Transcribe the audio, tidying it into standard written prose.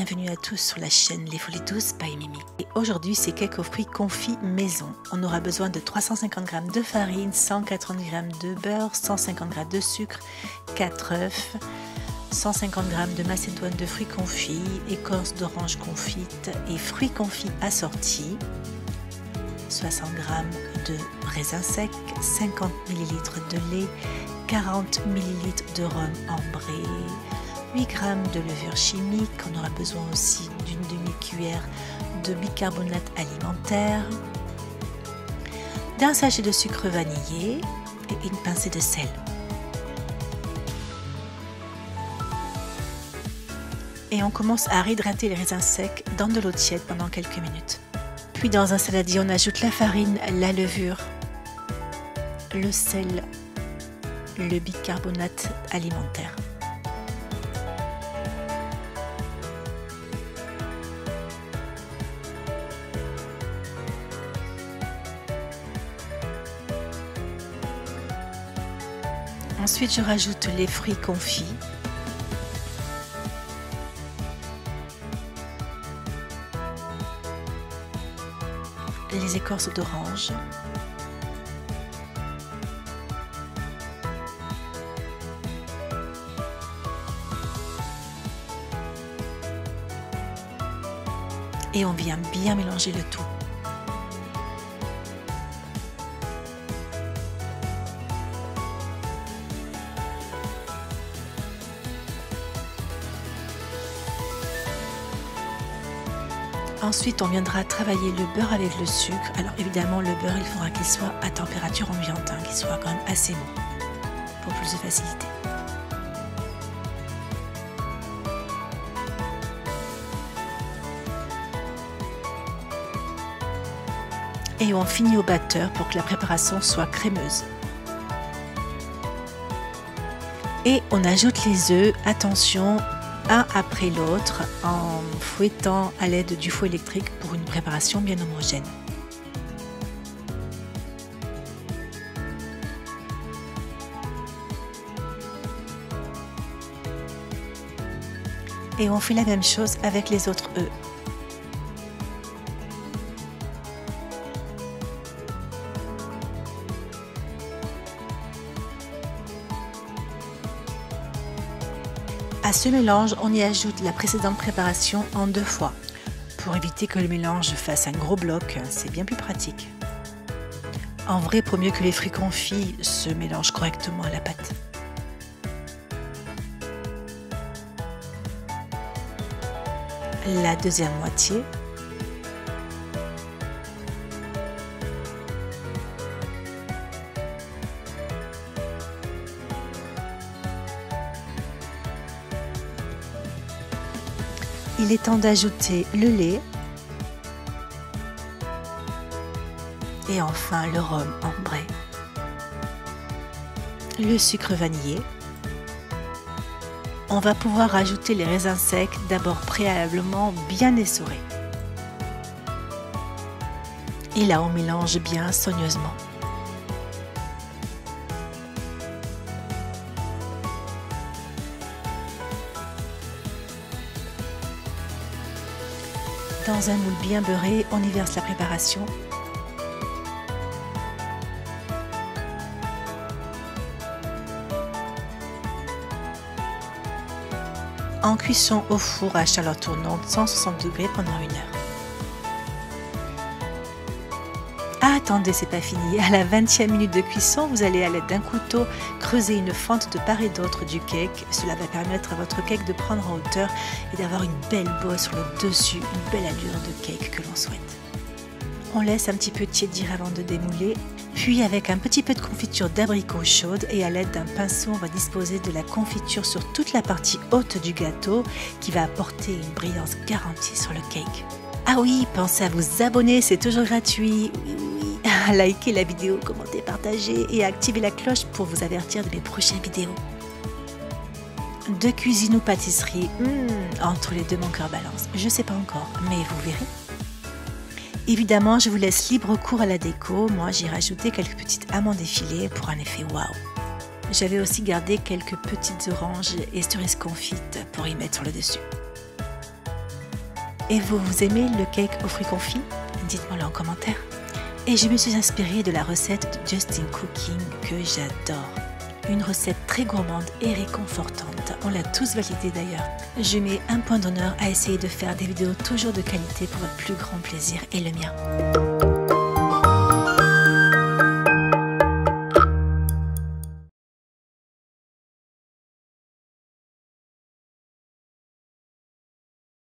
bienvenue à tous sur la chaîne Les Folies Douces by Mimi. Et aujourd'hui c'est cake aux fruits confits maison. On aura besoin de 350 g de farine, 180 g de beurre, 150 g de sucre, 4 œufs, 150 g de macédoine de fruits confits, écorce d'orange confite et fruits confits assortis, 60 g de raisins secs, 50 ml de lait, 40 ml de rhum ambré, 8 g de levure chimique. On aura besoin aussi d'une demi-cuillère de bicarbonate alimentaire, d'un sachet de sucre vanillé et une pincée de sel. Et on commence à réhydrater les raisins secs dans de l'eau tiède pendant quelques minutes. Puis dans un saladier, on ajoute la farine, la levure, le sel, le bicarbonate alimentaire. Ensuite, je rajoute les fruits confits. Les écorces d'orange. Et on vient bien mélanger le tout. Ensuite, on viendra travailler le beurre avec le sucre. Alors évidemment, le beurre, il faudra qu'il soit à température ambiante, qu'il soit quand même assez bon pour plus de facilité. Et on finit au batteur pour que la préparation soit crémeuse. Et on ajoute les œufs, attention, un après l'autre, en fouettant à l'aide du fouet électrique pour une préparation bien homogène. Et on fait la même chose avec les autres œufs. À ce mélange, on y ajoute la précédente préparation en 2 fois. Pour éviter que le mélange fasse un gros bloc, c'est bien plus pratique. En vrai, pour mieux que les fruits confits se mélangent correctement à la pâte. La deuxième moitié. Il est temps d'ajouter le lait et enfin le rhum ambré, le sucre vanillé. On va pouvoir ajouter les raisins secs, d'abord préalablement bien essorés. Et là, on mélange bien soigneusement. Dans un moule bien beurré, on y verse la préparation. En cuisson au four à chaleur tournante 160 degrés pendant 1 heure. Ah, attendez, c'est pas fini. À la 20e minute de cuisson, vous allez à l'aide d'un couteau creuser une fente de part et d'autre du cake. Cela va permettre à votre cake de prendre en hauteur et d'avoir une belle bosse sur le dessus, une belle allure de cake que l'on souhaite. On laisse un petit peu tiédir avant de démouler. Puis avec un petit peu de confiture d'abricot chaude et à l'aide d'un pinceau, on va disposer de la confiture sur toute la partie haute du gâteau qui va apporter une brillance garantie sur le cake. Ah oui, pensez à vous abonner, c'est toujours gratuit. Oui, à liker la vidéo, commenter, partager et à activer la cloche pour vous avertir de mes prochaines vidéos. De cuisine ou pâtisserie, entre les deux mon cœur balance. Je sais pas encore, mais vous verrez. Évidemment, je vous laisse libre cours à la déco. Moi, j'ai rajouté quelques petites amandes effilées pour un effet waouh. J'avais aussi gardé quelques petites oranges et cerises confites pour y mettre sur le dessus. Et vous aimez le cake aux fruits confits? Dites-moi-le en commentaire. Et je me suis inspirée de la recette de Justin Cooking que j'adore. Une recette très gourmande et réconfortante. On l'a tous validée d'ailleurs. Je mets un point d'honneur à essayer de faire des vidéos toujours de qualité pour votre plus grand plaisir et le mien.